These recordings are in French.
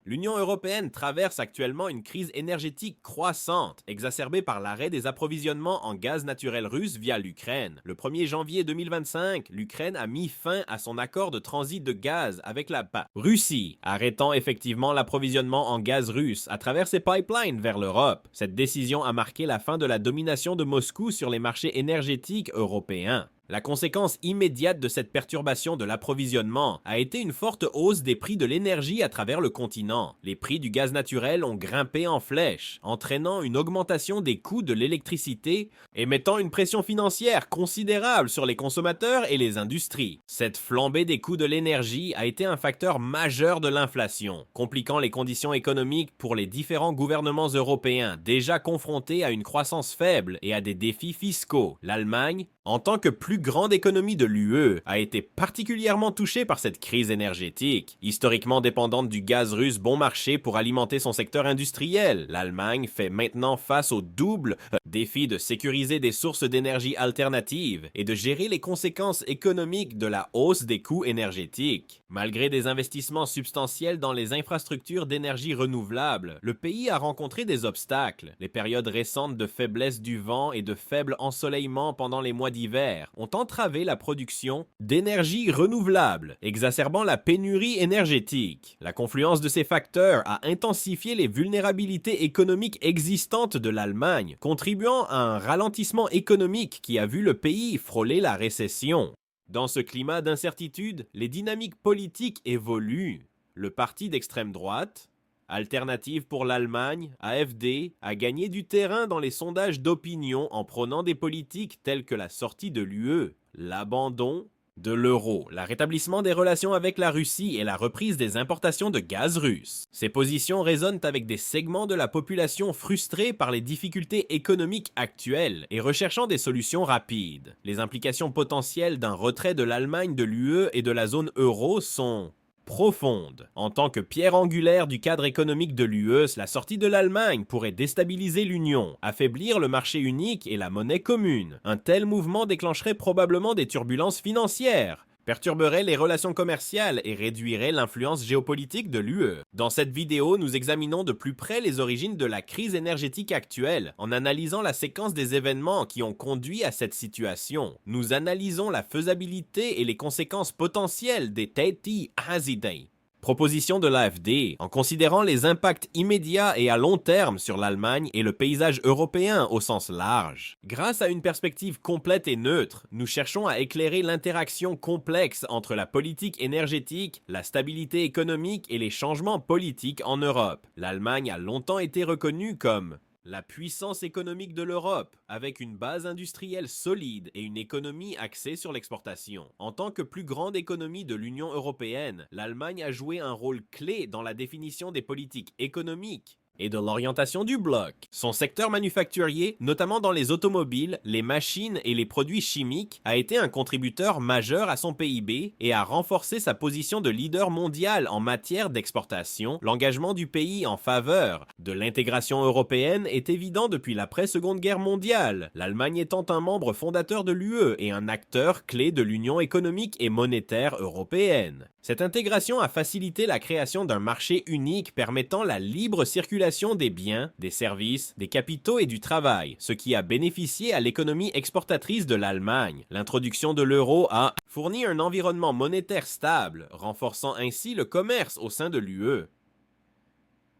L'Union européenne traverse actuellement une crise énergétique croissante, exacerbée par l'arrêt des approvisionnements en gaz naturel russe via l'Ukraine. Le 1er janvier 2025, l'Ukraine a mis fin à son accord de transit de gaz avec la Russie, arrêtant effectivement l'approvisionnement en gaz russe à travers ses pipelines vers l'Europe. Cette décision a marqué la fin de la domination de Moscou sur les marchés énergétiques européens. La conséquence immédiate de cette perturbation de l'approvisionnement a été une forte hausse des prix de l'énergie à travers le continent. Les prix du gaz naturel ont grimpé en flèche, entraînant une augmentation des coûts de l'électricité et mettant une pression financière considérable sur les consommateurs et les industries. Cette flambée des coûts de l'énergie a été un facteur majeur de l'inflation, compliquant les conditions économiques pour les différents gouvernements européens déjà confrontés à une croissance faible et à des défis fiscaux. L'Allemagne, en tant que plus grande économie de l'UE, a été particulièrement touchée par cette crise énergétique. Historiquement dépendante du gaz russe bon marché pour alimenter son secteur industriel, l'Allemagne fait maintenant face au double défi de sécuriser des sources d'énergie alternatives et de gérer les conséquences économiques de la hausse des coûts énergétiques. Malgré des investissements substantiels dans les infrastructures d'énergie renouvelable, le pays a rencontré des obstacles. Les périodes récentes de faiblesse du vent et de faible ensoleillement pendant les mois d'hiver ont entravé la production d'énergie renouvelable, exacerbant la pénurie énergétique. La confluence de ces facteurs a intensifié les vulnérabilités économiques existantes de l'Allemagne, contribuant à un ralentissement économique qui a vu le pays frôler la récession. Dans ce climat d'incertitude, les dynamiques politiques évoluent. Le parti d'extrême droite, Alternative pour l'Allemagne, AfD, a gagné du terrain dans les sondages d'opinion en prônant des politiques telles que la sortie de l'UE, l'abandon de l'euro, le rétablissement des relations avec la Russie et la reprise des importations de gaz russe. Ces positions résonnent avec des segments de la population frustrés par les difficultés économiques actuelles et recherchant des solutions rapides. Les implications potentielles d'un retrait de l'Allemagne de l'UE et de la zone euro sont profonde. En tant que pierre angulaire du cadre économique de l'UE, la sortie de l'Allemagne pourrait déstabiliser l'Union, affaiblir le marché unique et la monnaie commune. Un tel mouvement déclencherait probablement des turbulences financières, perturberait les relations commerciales et réduirait l'influence géopolitique de l'UE. Dans cette vidéo, nous examinons de plus près les origines de la crise énergétique actuelle, en analysant la séquence des événements qui ont conduit à cette situation. Nous analysons la faisabilité et les conséquences potentielles des Täti Ideen. Proposition de l'AfD, en considérant les impacts immédiats et à long terme sur l'Allemagne et le paysage européen au sens large. Grâce à une perspective complète et neutre, nous cherchons à éclairer l'interaction complexe entre la politique énergétique, la stabilité économique et les changements politiques en Europe. L'Allemagne a longtemps été reconnue comme la puissance économique de l'Europe, avec une base industrielle solide et une économie axée sur l'exportation. En tant que plus grande économie de l'Union européenne, l'Allemagne a joué un rôle clé dans la définition des politiques économiques et de l'orientation du bloc. Son secteur manufacturier, notamment dans les automobiles, les machines et les produits chimiques, a été un contributeur majeur à son PIB et a renforcé sa position de leader mondial en matière d'exportation. L'engagement du pays en faveur de l'intégration européenne est évident depuis l'après-Seconde Guerre mondiale, l'Allemagne étant un membre fondateur de l'UE et un acteur clé de l'Union économique et monétaire européenne. Cette intégration a facilité la création d'un marché unique permettant la libre circulation des biens, des services, des capitaux et du travail, ce qui a bénéficié à l'économie exportatrice de l'Allemagne. L'introduction de l'euro a fourni un environnement monétaire stable, renforçant ainsi le commerce au sein de l'UE.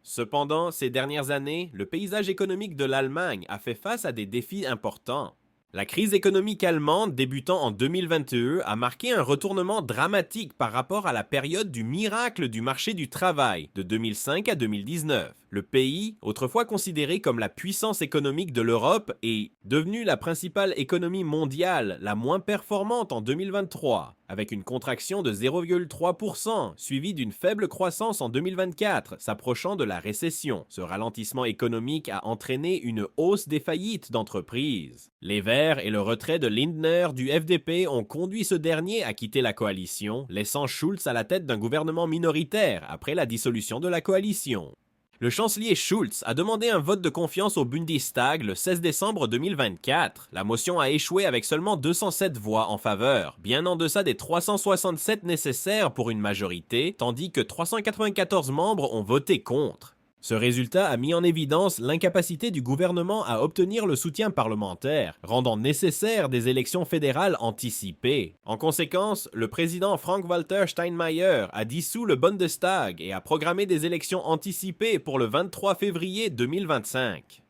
Cependant, ces dernières années, le paysage économique de l'Allemagne a fait face à des défis importants. La crise économique allemande débutant en 2021 a marqué un retournement dramatique par rapport à la période du miracle du marché du travail de 2005 à 2019. Le pays, autrefois considéré comme la puissance économique de l'Europe, est devenu la principale économie mondiale, la moins performante en 2023, avec une contraction de 0,3%, suivie d'une faible croissance en 2024, s'approchant de la récession. Ce ralentissement économique a entraîné une hausse des faillites d'entreprises. Les Verts et le retrait de Lindner du FDP ont conduit ce dernier à quitter la coalition, laissant Schulz à la tête d'un gouvernement minoritaire après la dissolution de la coalition. Le chancelier Schulz a demandé un vote de confiance au Bundestag le 16 décembre 2024. La motion a échoué avec seulement 207 voix en faveur, bien en deçà des 367 nécessaires pour une majorité, tandis que 394 membres ont voté contre. Ce résultat a mis en évidence l'incapacité du gouvernement à obtenir le soutien parlementaire, rendant nécessaire des élections fédérales anticipées. En conséquence, le président Frank-Walter Steinmeier a dissous le Bundestag et a programmé des élections anticipées pour le 23 février 2025.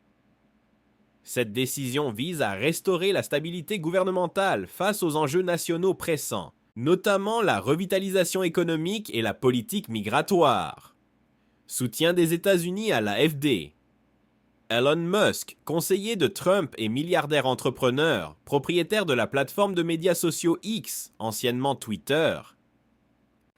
Cette décision vise à restaurer la stabilité gouvernementale face aux enjeux nationaux pressants, notamment la revitalisation économique et la politique migratoire. Soutien des États-Unis à l'AfD. Elon Musk, conseiller de Trump et milliardaire entrepreneur, propriétaire de la plateforme de médias sociaux X, anciennement Twitter,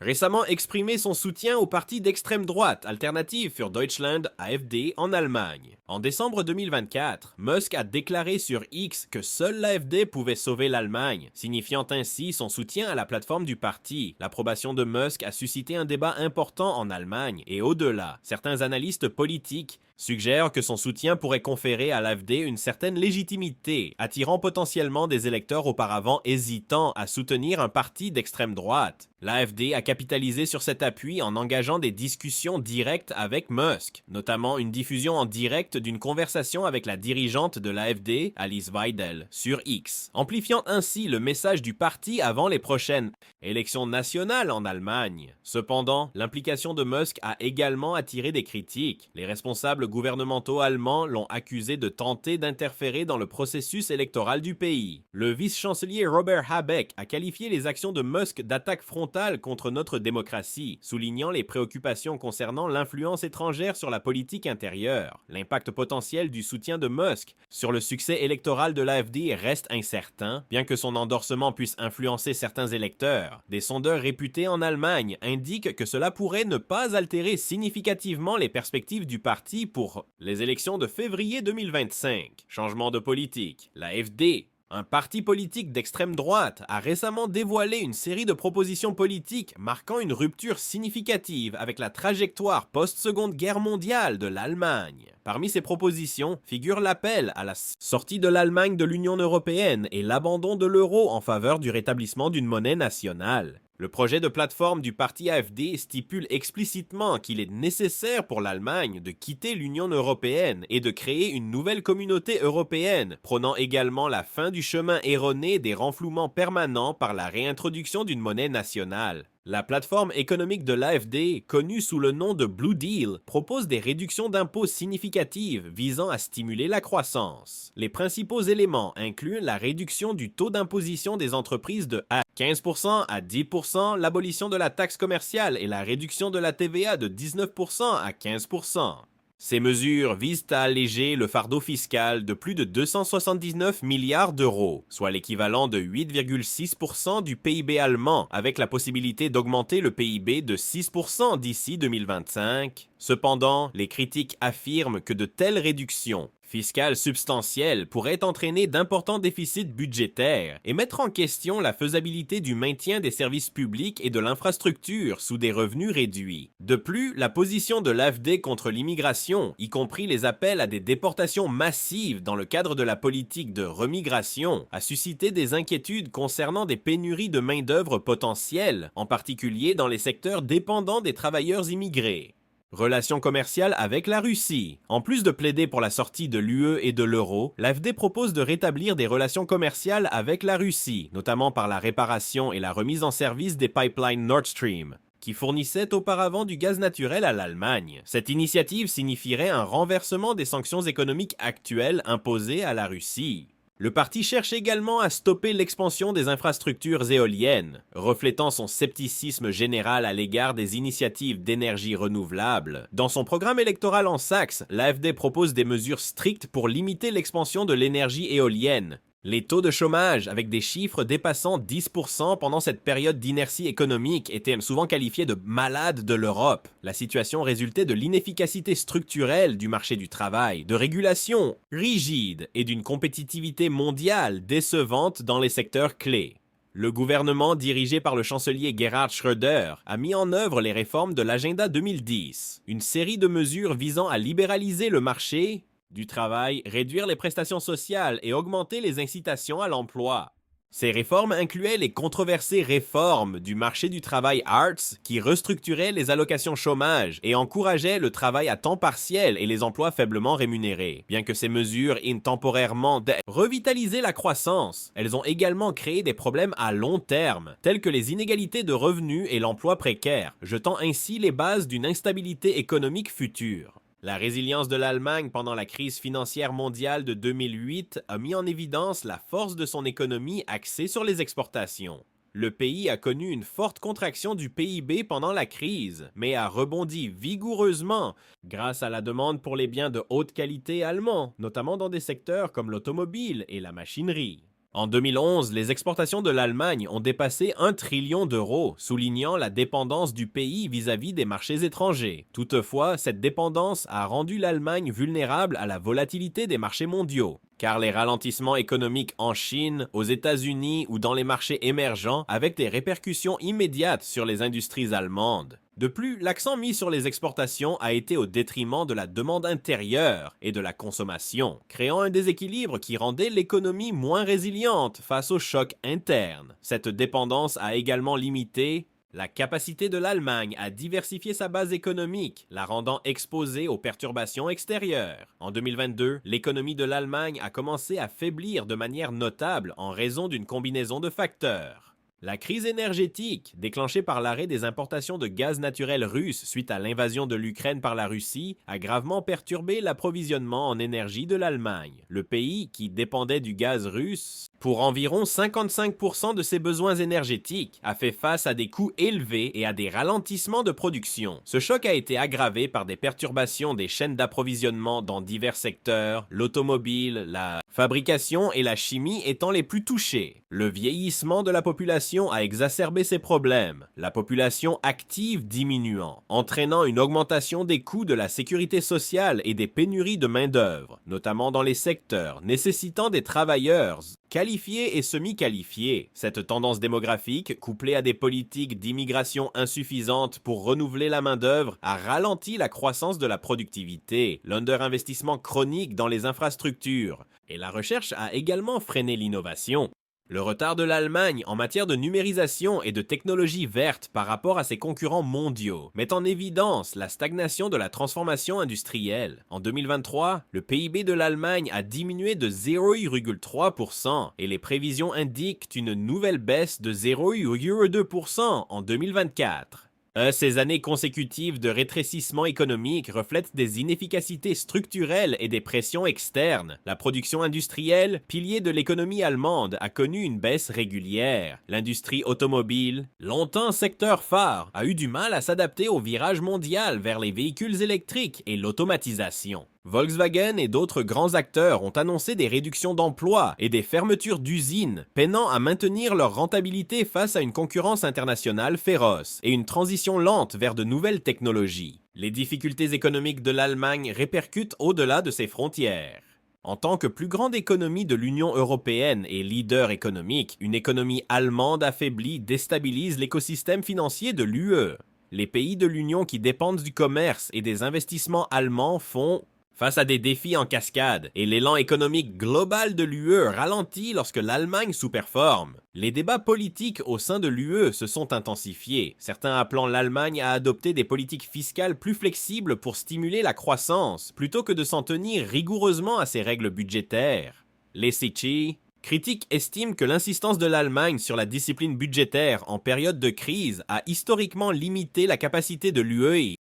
récemment exprimé son soutien au parti d'extrême droite Alternative für Deutschland AfD en Allemagne. En décembre 2024, Musk a déclaré sur X que seule l'AfD pouvait sauver l'Allemagne, signifiant ainsi son soutien à la plateforme du parti. L'approbation de Musk a suscité un débat important en Allemagne et au-delà. Certains analystes politiques suggèrent que son soutien pourrait conférer à l'AfD une certaine légitimité, attirant potentiellement des électeurs auparavant hésitants à soutenir un parti d'extrême droite. L'AfD a capitalisé sur cet appui en engageant des discussions directes avec Musk, notamment une diffusion en direct d'une conversation avec la dirigeante de l'AfD, Alice Weidel, sur X, amplifiant ainsi le message du parti avant les prochaines élections nationales en Allemagne. Cependant, l'implication de Musk a également attiré des critiques. Les responsables gouvernementaux allemands l'ont accusé de tenter d'interférer dans le processus électoral du pays. Le vice-chancelier Robert Habeck a qualifié les actions de Musk d'attaque frontale contre notre démocratie, soulignant les préoccupations concernant l'influence étrangère sur la politique intérieure. L'impact potentiel du soutien de Musk sur le succès électoral de l'AfD reste incertain, bien que son endorsement puisse influencer certains électeurs. Des sondeurs réputés en Allemagne indiquent que cela pourrait ne pas altérer significativement les perspectives du parti pour les élections de février 2025. Changement de politique. L'AfD, un parti politique d'extrême droite, a récemment dévoilé une série de propositions politiques marquant une rupture significative avec la trajectoire post-Seconde Guerre mondiale de l'Allemagne. Parmi ces propositions figure l'appel à la sortie de l'Allemagne de l'Union européenne et l'abandon de l'euro en faveur du rétablissement d'une monnaie nationale. Le projet de plateforme du parti AfD stipule explicitement qu'il est nécessaire pour l'Allemagne de quitter l'Union européenne et de créer une nouvelle communauté européenne, prônant également la fin du chemin erroné des renflouements permanents par la réintroduction d'une monnaie nationale. La plateforme économique de l'AfD, connue sous le nom de Blue Deal, propose des réductions d'impôts significatives visant à stimuler la croissance. Les principaux éléments incluent la réduction du taux d'imposition des entreprises de 15% à 10%, l'abolition de la taxe commerciale et la réduction de la TVA de 19% à 15%. Ces mesures visent à alléger le fardeau fiscal de plus de 279 milliards d'euros, soit l'équivalent de 8,6% du PIB allemand, avec la possibilité d'augmenter le PIB de 6% d'ici 2025. Cependant, les critiques affirment que de telles réductions fiscales substantielles pourraient entraîner d'importants déficits budgétaires et mettre en question la faisabilité du maintien des services publics et de l'infrastructure sous des revenus réduits. De plus, la position de l'AfD contre l'immigration, y compris les appels à des déportations massives dans le cadre de la politique de remigration, a suscité des inquiétudes concernant des pénuries de main-d'œuvre potentielles, en particulier dans les secteurs dépendants des travailleurs immigrés. Relations commerciales avec la Russie. En plus de plaider pour la sortie de l'UE et de l'euro, l'AfD propose de rétablir des relations commerciales avec la Russie, notamment par la réparation et la remise en service des pipelines Nord Stream, qui fournissaient auparavant du gaz naturel à l'Allemagne. Cette initiative signifierait un renversement des sanctions économiques actuelles imposées à la Russie. Le parti cherche également à stopper l'expansion des infrastructures éoliennes, reflétant son scepticisme général à l'égard des initiatives d'énergie renouvelable. Dans son programme électoral en Saxe, l'AfD propose des mesures strictes pour limiter l'expansion de l'énergie éolienne. Les taux de chômage, avec des chiffres dépassant 10% pendant cette période d'inertie économique, étaient souvent qualifiés de malades de l'Europe. La situation résultait de l'inefficacité structurelle du marché du travail, de régulations rigides et d'une compétitivité mondiale décevante dans les secteurs clés. Le gouvernement dirigé par le chancelier Gerhard Schröder a mis en œuvre les réformes de l'Agenda 2010, une série de mesures visant à libéraliser le marché du travail, réduire les prestations sociales et augmenter les incitations à l'emploi. Ces réformes incluaient les controversées réformes du marché du travail ARTS qui restructuraient les allocations chômage et encourageaient le travail à temps partiel et les emplois faiblement rémunérés. Bien que ces mesures aient temporairement revitalisé la croissance, elles ont également créé des problèmes à long terme, tels que les inégalités de revenus et l'emploi précaire, jetant ainsi les bases d'une instabilité économique future. La résilience de l'Allemagne pendant la crise financière mondiale de 2008 a mis en évidence la force de son économie axée sur les exportations. Le pays a connu une forte contraction du PIB pendant la crise, mais a rebondi vigoureusement grâce à la demande pour les biens de haute qualité allemands, notamment dans des secteurs comme l'automobile et la machinerie. En 2011, les exportations de l'Allemagne ont dépassé 1 trillion d'euros, soulignant la dépendance du pays vis-à-vis des marchés étrangers. Toutefois, cette dépendance a rendu l'Allemagne vulnérable à la volatilité des marchés mondiaux, car les ralentissements économiques en Chine, aux États-Unis ou dans les marchés émergents avaient des répercussions immédiates sur les industries allemandes. De plus, l'accent mis sur les exportations a été au détriment de la demande intérieure et de la consommation, créant un déséquilibre qui rendait l'économie moins résiliente face aux chocs internes. Cette dépendance a également limité la capacité de l'Allemagne à diversifier sa base économique, la rendant exposée aux perturbations extérieures. En 2022, l'économie de l'Allemagne a commencé à faiblir de manière notable en raison d'une combinaison de facteurs. La crise énergétique, déclenchée par l'arrêt des importations de gaz naturel russe suite à l'invasion de l'Ukraine par la Russie, a gravement perturbé l'approvisionnement en énergie de l'Allemagne. Le pays, qui dépendait du gaz russe pour environ 55% de ses besoins énergétiques, a fait face à des coûts élevés et à des ralentissements de production. Ce choc a été aggravé par des perturbations des chaînes d'approvisionnement dans divers secteurs, l'automobile, la fabrication et la chimie étant les plus touchés. Le vieillissement de la population a exacerbé ces problèmes, la population active diminuant, entraînant une augmentation des coûts de la sécurité sociale et des pénuries de main-d'œuvre, notamment dans les secteurs nécessitant des travailleurs qualifiés et semi-qualifiés. Cette tendance démographique, couplée à des politiques d'immigration insuffisantes pour renouveler la main-d'œuvre, a ralenti la croissance de la productivité, l'underinvestissement chronique dans les infrastructures, et la recherche a également freiné l'innovation. Le retard de l'Allemagne en matière de numérisation et de technologie verte par rapport à ses concurrents mondiaux met en évidence la stagnation de la transformation industrielle. En 2023, le PIB de l'Allemagne a diminué de 0,3% et les prévisions indiquent une nouvelle baisse de 0,2% en 2024. Ces années consécutives de rétrécissement économique reflètent des inefficacités structurelles et des pressions externes. La production industrielle, pilier de l'économie allemande, a connu une baisse régulière. L'industrie automobile, longtemps secteur phare, a eu du mal à s'adapter au virage mondial vers les véhicules électriques et l'automatisation. Volkswagen et d'autres grands acteurs ont annoncé des réductions d'emplois et des fermetures d'usines, peinant à maintenir leur rentabilité face à une concurrence internationale féroce et une transition lente vers de nouvelles technologies. Les difficultés économiques de l'Allemagne répercutent au-delà de ses frontières. En tant que plus grande économie de l'Union européenne et leader économique, une économie allemande affaiblie déstabilise l'écosystème financier de l'UE. Les pays de l'Union qui dépendent du commerce et des investissements allemands font face à des défis en cascade, et l'élan économique global de l'UE ralentit lorsque l'Allemagne sous-performe. Les débats politiques au sein de l'UE se sont intensifiés, certains appelant l'Allemagne à adopter des politiques fiscales plus flexibles pour stimuler la croissance, plutôt que de s'en tenir rigoureusement à ses règles budgétaires. Les Sicchi critiques estiment que l'insistance de l'Allemagne sur la discipline budgétaire en période de crise a historiquement limité la capacité de l'UE